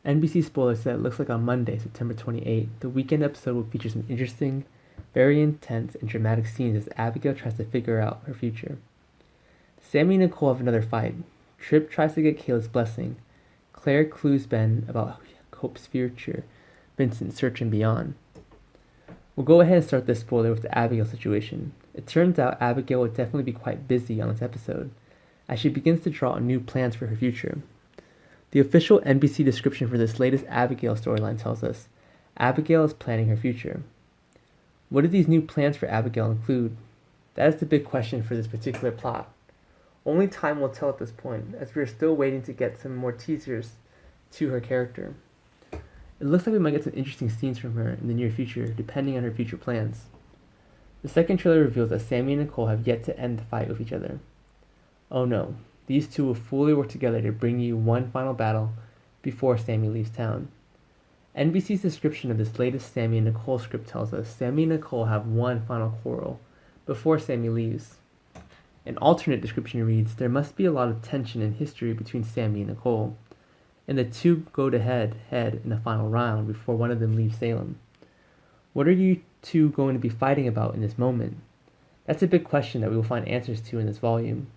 NBC spoiler said it looks like on Monday, September 28th, the weekend episode will feature some interesting, very intense, and dramatic scenes as Abigail tries to figure out her future. Sammy and Nicole have another fight. Trip tries to get Kayla's blessing. Claire clues Ben about Hope's future. Vincent searching beyond. We'll go ahead and start this spoiler with the Abigail situation. It turns out Abigail would definitely be quite busy on this episode, as she begins to draw new plans for her future. The official NBC description for this latest Abigail storyline tells us Abigail is planning her future. What do these new plans for Abigail include? That is the big question for this particular plot. Only time will tell at this point, as we are still waiting to get some more teasers to her character. It looks like we might get some interesting scenes from her in the near future, depending on her future plans. The second trailer reveals that Sammy and Nicole have yet to end the fight with each other. Oh no, these two will fully work together to bring you one final battle before Sammy leaves town. NBC's description of this latest Sammy and Nicole script tells us Sammy and Nicole have one final quarrel before Sammy leaves. An alternate description reads, there must be a lot of tension and history between Sammy and Nicole, and the two go to head in a final round before one of them leaves Salem. What are you two going to be fighting about in this moment? That's a big question that we will find answers to in this volume.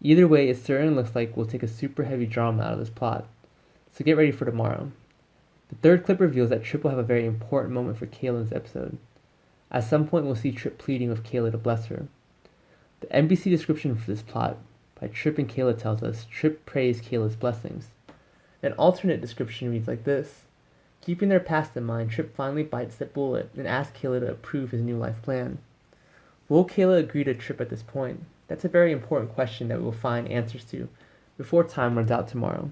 Either way, it certainly looks like we'll take a super heavy drama out of this plot, so get ready for tomorrow. The third clip reveals that Trip will have a very important moment for Kayla in this episode. At some point, we'll see Trip pleading with Kayla to bless her. The NBC description for this plot by Trip and Kayla tells us Trip prays Kayla's blessings. An alternate description reads like this. Keeping their past in mind, Trip finally bites the bullet and asks Kayla to approve his new life plan. Will Kayla agree to Trip at this point? That's a very important question that we will find answers to before time runs out tomorrow.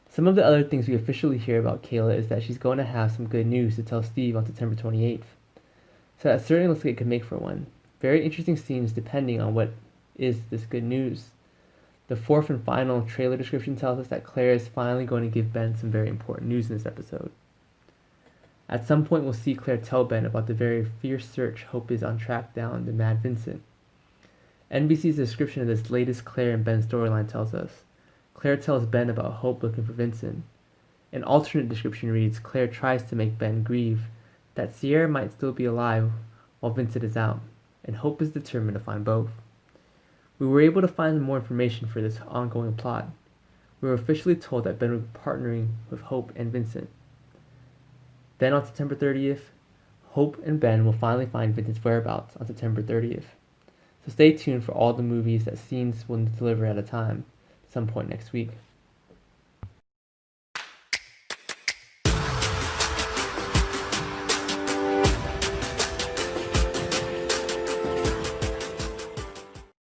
Some of the other things we officially hear about Kayla is that she's going to have some good news to tell Steve on September 28th. So that certainly looks like it could make for one. Very interesting scenes depending on what is this good news. The fourth and final trailer description tells us that Claire is finally going to give Ben some very important news in this episode. At some point we'll see Claire tell Ben about the very fierce search Hope is on track down the Mad Vincent. NBC's description of this latest Claire and Ben storyline tells us Claire tells Ben about Hope looking for Vincent. An alternate description reads Claire tries to make Ben grieve that Sierra might still be alive while Vincent is out, and Hope is determined to find both. We were able to find more information for this ongoing plot. We were officially told that Ben would be partnering with Hope and Vincent. Then on September 30th, Hope and Ben will finally find Vincent's whereabouts on September 30th. So stay tuned for all the movies that scenes will deliver at a time, some point next week.